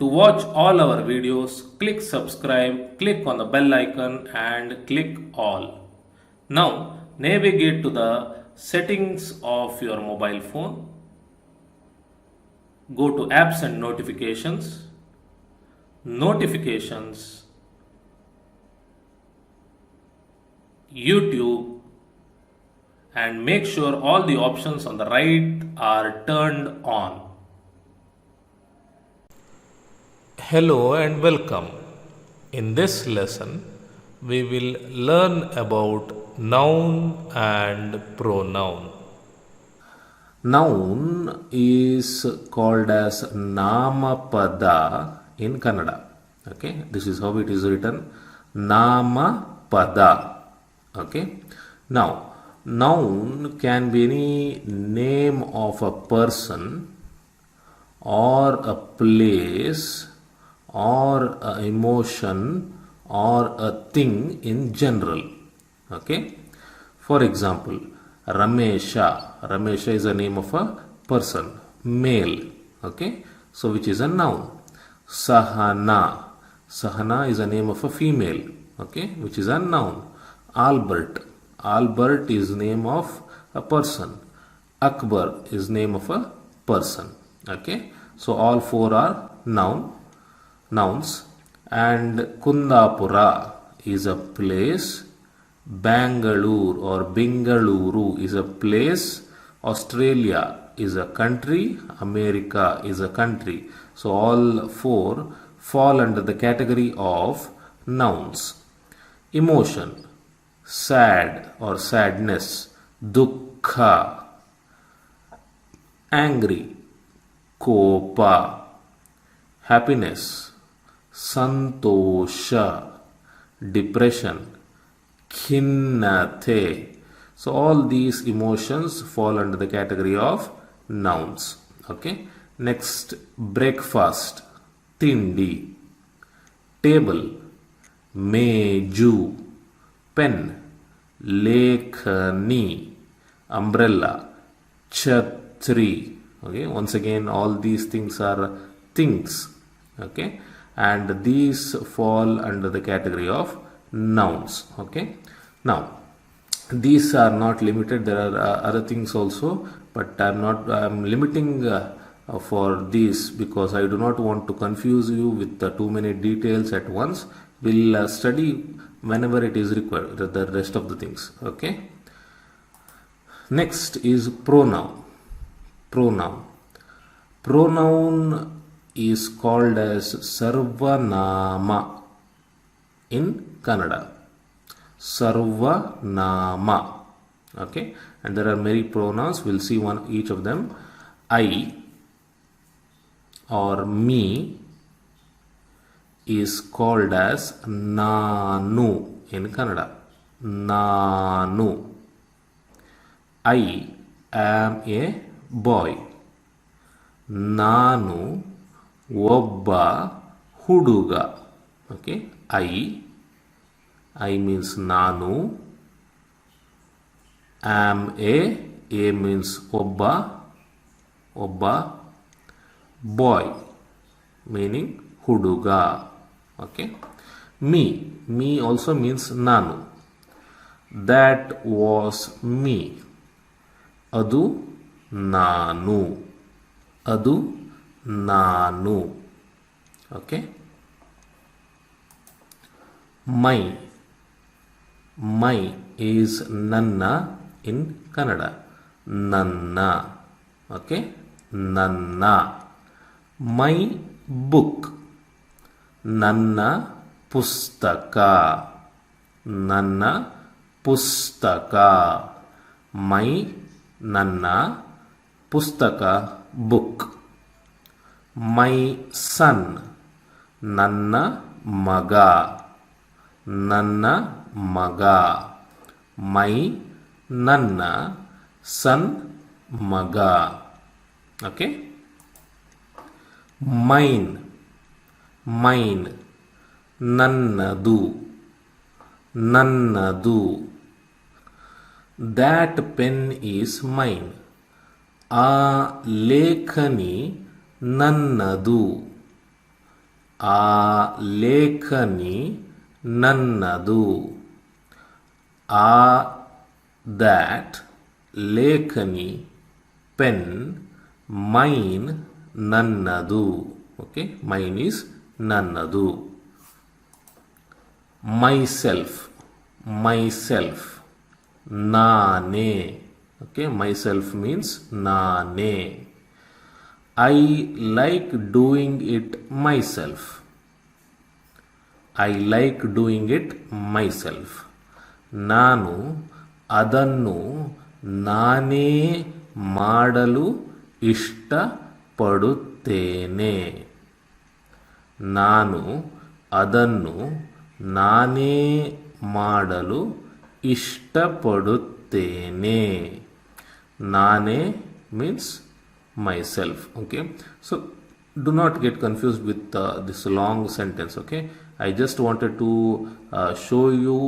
To watch all our videos, click subscribe, click on the bell icon and click all. Now navigate to the settings of your mobile phone. Go to apps and notifications. Notifications. YouTube, and make sure all the options on the right are turned on. Hello and welcome. In this lesson, we will learn about noun and pronoun. Noun is called as Namapada in Kannada. Okay, this is how it is written, Namapada. Okay, now noun can be any name of a person or a place or a emotion or a thing in general. Okay, for example, Ramesha is a name of a person, male. Okay, so which is a noun. Sahana is a name of a female. Okay, which is a noun. Albert is name of a person. Akbar is name of a person. Okay, so all four are nouns. And Kundapura is a place. Bangalore or Bengaluru is a place. Australia is a country. America is a country. So all four fall under the category of nouns. Emotion, sad or sadness, dukkha. Angry, kopa. Happiness, santosha. Depression, khinnate. So all these emotions fall under the category of nouns. Okay. Next, breakfast, tindi. Table, meju. Pen, lekhani. Umbrella, chhatri. Okay, once again all these things are things. Okay, and these fall under the category of nouns. Okay, now these are not limited, there are other things also, but I'm limiting for these because I do not want to confuse you with too many details at once. We'll study whenever it is required the rest of the things. Okay, next is pronoun. Pronoun is called as Sarvanama in Kannada. Sarvanama. Okay, and there are many pronouns. We'll see each of them. I or me is called as Nanu in Kannada. Nanu. I am a boy. Nanu obba huduga. Okay, I means Nanu. Am a means obba. Boy meaning huduga. Okay, me also means Nanu. That was me. Adu Nanu. Okay, my is Nanna in Kannada. Nanna. Okay, Nanna. My book, Nanna pustaka. Nanna pustaka. My Nanna pustaka, book. My son, Nanna maga. Nanna maga. My Nanna son maga. Okay, mine nannadu. That pen is mine. ಆ ಲೇಖನಿ ನನ್ನದು. ಆ ಲೇಖನಿ ನನ್ನದು. ಆ that ಲೇಖನಿ pen main ನನ್ನದು. Okay, main is ನನ್ನದು. Myself myself ನಾನೇ. Okay, myself means ನಾನೇ. I like doing it myself. I like doing it myself. ನಾನು ಅದನ್ನು ನಾನೇ ಮಾಡಲು ಇಷ್ಟಪಡುತ್ತೇನೆ. ನಾನು ಅದನ್ನು ನಾನೇ ಮಾಡಲು ಇಷ್ಟಪಡುತ್ತೇನೆ. ನಾನೇ means myself. Okay, so do not get confused with this long sentence. Okay, I just wanted to show you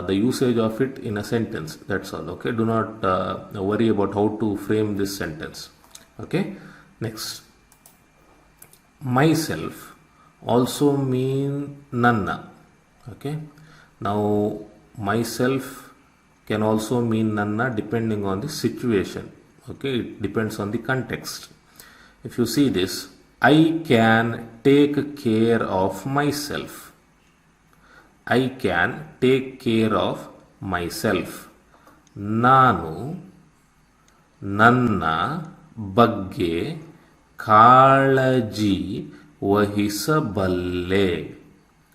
the usage of it in a sentence, that's all. Okay, do not worry about how to frame this sentence. Okay, next, myself also mean nanna. Okay, now myself can also mean nanna depending on the situation. Okay, it depends on the context. If you see this, I can take care of myself. I can take care of myself. ನಾನು ನನ್ನ ಬಗ್ಗೆ ಕಾಳಜಿ ವಹಿಸಬಲ್ಲೆ.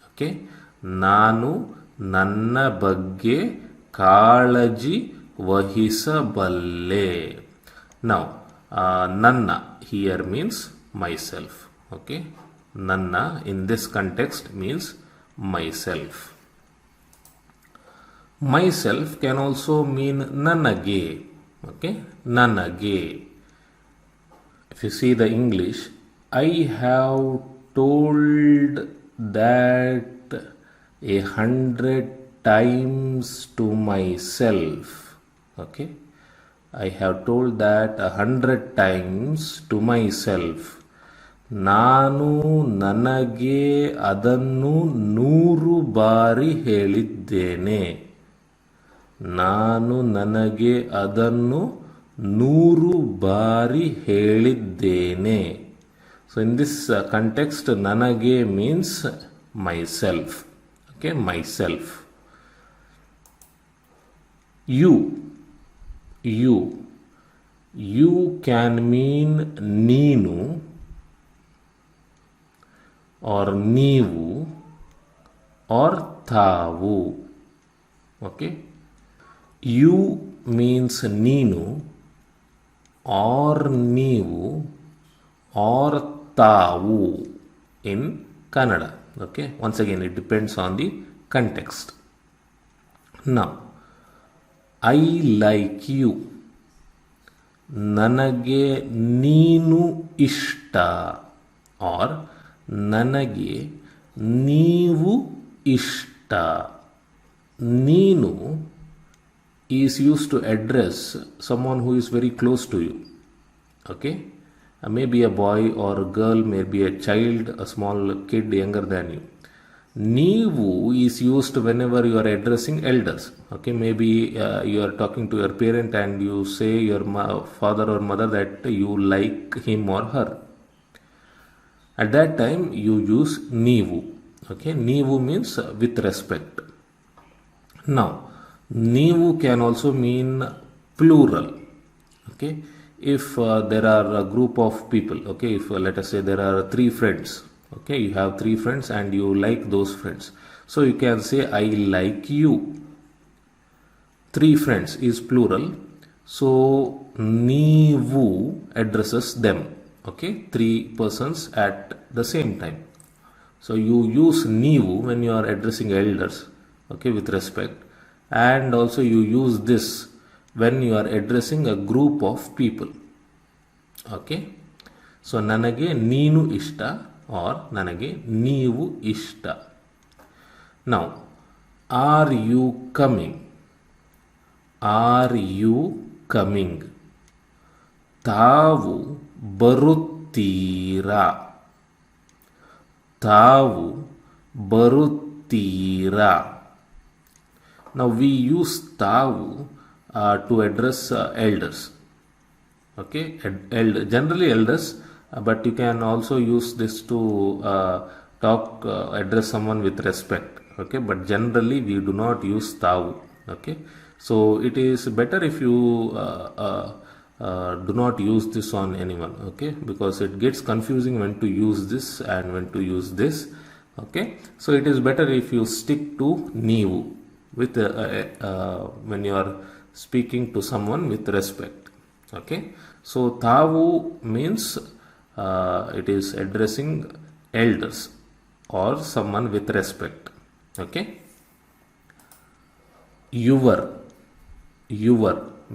Okay, ನಾನು ನನ್ನ ಬಗ್ಗೆ ಕಾಳಜಿ ವಹಿಸಬಲ್ಲೆ. Now, nanna here means myself. Okay, nanna in this context means myself. Myself can also mean nanage. Okay, nanage. If you see the English, I have told that 100 times to myself. Okay, I have told that 100 times to myself. ನಾನು ನನಗೆ ಅದನ್ನು 100 ಬಾರಿ ಹೇಳಿದ್ದೇನೆ. ನಾನು ನನಗೆ ಅದನ್ನು 100 ಬಾರಿ ಹೇಳಿದ್ದೇನೆ. So in this context, ನನಗೆ means myself. Okay, myself. You can mean ನೀನು or ನೀವು or ತಾವು. Okay, you means ನೀನು or ನೀವು or ತಾವು in Kannada. Okay, once again it depends on the context. Now, I like you. ನನಗೆ ನೀನು ಇಷ್ಟ or ನನಗೆ ನೀವು ಇಷ್ಟ. ನೀನು is used to address someone who is very close to you. Okay, maybe a boy or a girl, maybe a child, a small kid younger than you. Neevu is used whenever you are addressing elders. Okay, maybe you are talking to your parent and you say your father or mother that you like him or her. At that time you use neevu. Okay, neevu means with respect. Now, neevu can also mean plural. Okay, if there are a group of people. Okay, if let us say there are 3 friends. Okay, you have 3 friends and you like those friends, so you can say I like you. 3 friends is plural, so neevu addresses them. Okay, 3 persons at the same time, so you use neevu when you are addressing elders. Okay, with respect, and also you use this when you are addressing a group of people. Okay, so ನನಗೆ ನೀನು ಇಷ್ಟ or ನನಗೆ ನೀವು ಇಷ್ಟ. Now, are you coming? Are you coming? ತಾವು ಬರುತ್ತೀರಾ? ತಾವು ಬರುತ್ತೀರಾ. Now we use tavu to address elders. Okay, generally elders, but you can also use this to address someone with respect. Okay, but generally we do not use tavu. Okay, so it is better if you do not use this on anyone. Okay, because it gets confusing when to use this and when to use this. Okay, so it is better if you stick to neevu with when you are speaking to someone with respect. Okay, so tavu means it is addressing elders or someone with respect. Okay, your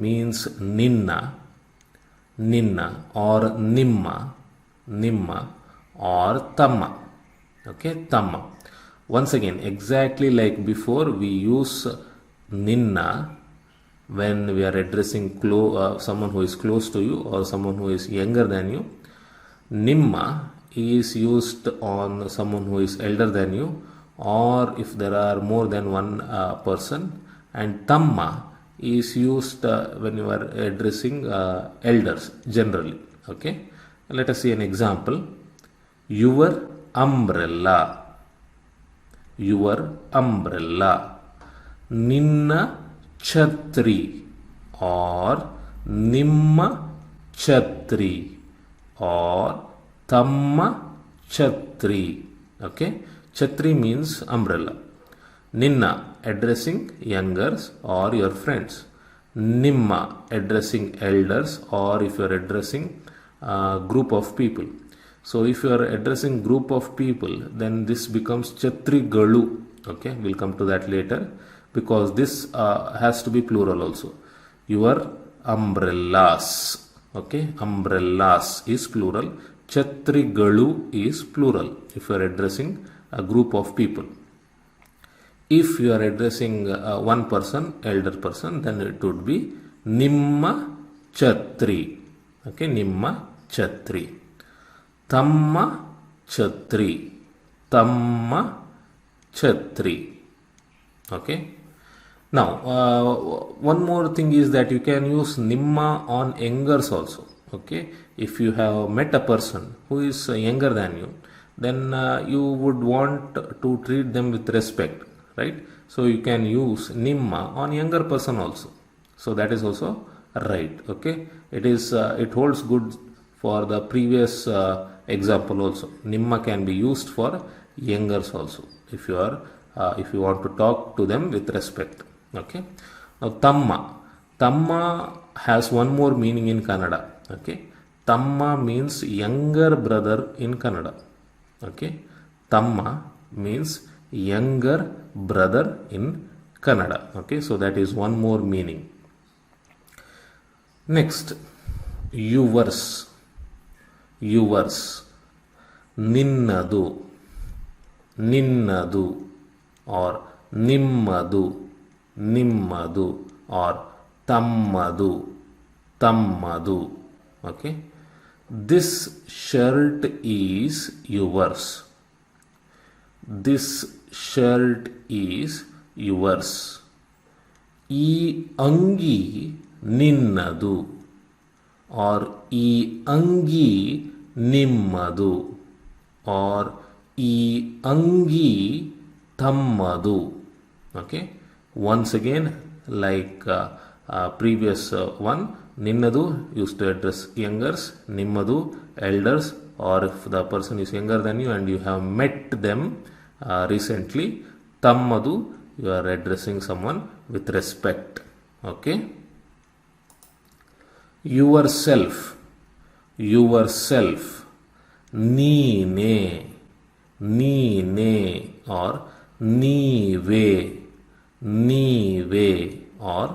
means ninna or nimma or tamma. Okay, tamma. Once again, exactly like before, we use ninna when we are addressing someone who is close to you or someone who is younger than you. Nimma is used on someone who is elder than you, or if there are more than one person. And tamma is used when you are addressing elders generally. Okay, let us see an example. Your umbrella. Ninna ಛತ್ರಿ or nimma ಛತ್ರಿ or tamma ಛತ್ರಿ. Okay, ಛತ್ರಿ means umbrella. Ninna addressing youngers or your friends. Nimma addressing elders or if you are addressing group of people. So if you are addressing group of people, then this becomes ಛತ್ರಿಗಳು. Okay, we'll come to that later, because this has to be plural also. Your umbrellas. Okay, umbrellas is plural. ಛತ್ರಿಗಳು is plural if you are addressing a group of people. If you are addressing one person, elder person, then it would be nimma ಛತ್ರಿ. Okay, nimma ಛತ್ರಿ. Tamma ಛತ್ರಿ. Tamma ಛತ್ರಿ. Okay. Now, one more thing is that you can use nimma on youngers also. Okay, if you have met a person who is younger than you, then you would want to treat them with respect, right? So you can use nimma on younger person also. So that is also right. Okay, it holds good for the previous example also. Nimma can be used for youngers also if you want to talk to them with respect. Okay, now tamma has one more meaning in Kannada. Okay, tamma means younger brother in Kannada. Okay, tamma means younger brother in Kannada. Okay, so that is one more meaning. Next, yours. Ninnadu or nimmadu or tammadu. Okay, this shirt is yours. ಈ ಅಂಗಿ ನಿನ್ನದು or ಈ ಅಂಗಿ ನಿಮ್ಮದು or ಈ ಅಂಗಿ ತಮ್ಮದು. Okay, once again, like previous one, ninnadu used to address youngers, nimmadu elders, or if the person is younger than you and you have met them recently, tammadu you are addressing someone with respect. Okay, yourself ನೀನೆ or ನೀವೇ or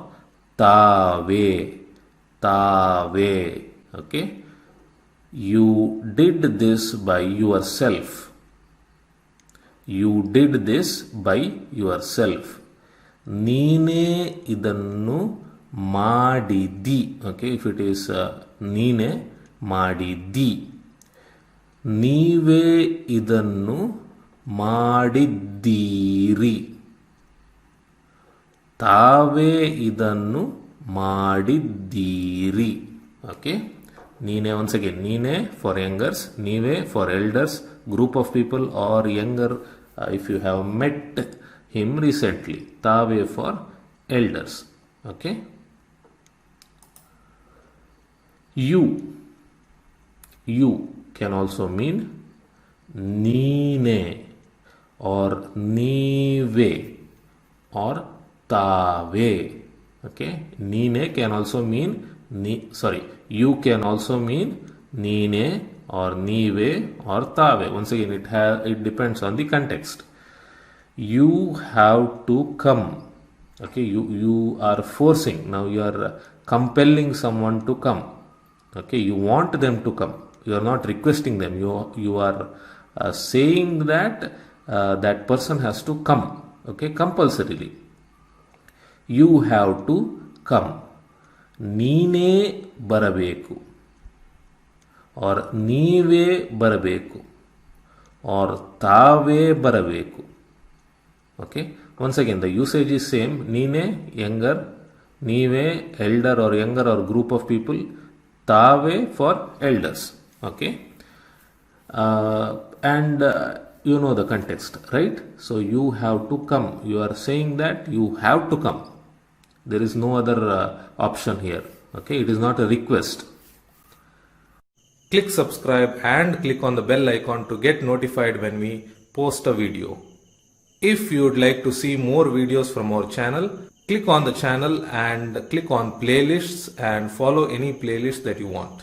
ತಾವೇ. Okay, you did this by yourself. ನೀನೇ ಇದನ್ನು ಮಾಡಿದ್ದಿ. Okay, if it is ನೀನೇ ಮಾಡಿದ್ದಿ. ನೀವೇ ಇದನ್ನು ಮಾಡಿದ್ದೀರಿ. ತಾವೇ ಇದನ್ನು ಮಾಡಿದ್ದೀರಿ. ಓಕೆ, ನೀನೆ once again, ನೀನೆ for youngers, ನೀವೇ for elders, group of people or younger if you have met him recently. ತಾವೇ for elders. Okay, you can also mean ನೀನೆ or ನೀವೇ or ತಾವೇ. Okay, ನೀನೆ can also mean you can also mean ನೀನೆ or ನೀವೇ or ತಾವೇ. Once again, it depends on the context. You have to come. Okay, you are forcing, now you are compelling someone to come. Okay, you want them to come, you are not requesting them, you are saying that that person has to come. Okay, compulsorily. You have to come. ನೀನೇ ಬರಬೇಕು or ನೀವೇ ಬರಬೇಕು or ತಾವೇ ಬರಬೇಕು. Okay, once again the usage is same. ನೀನೆ younger, ನೀವೇ elder or younger or group of people, ತಾವೇ for elders. Okay, and you know the context, right? So you have to come, you are saying that you have to come. There is no other option here. Okay, it is not a request. Click subscribe and click on the bell icon to get notified when we post a video. If you would like to see more videos from our channel, click on the channel and click on playlists and follow any playlist that you want.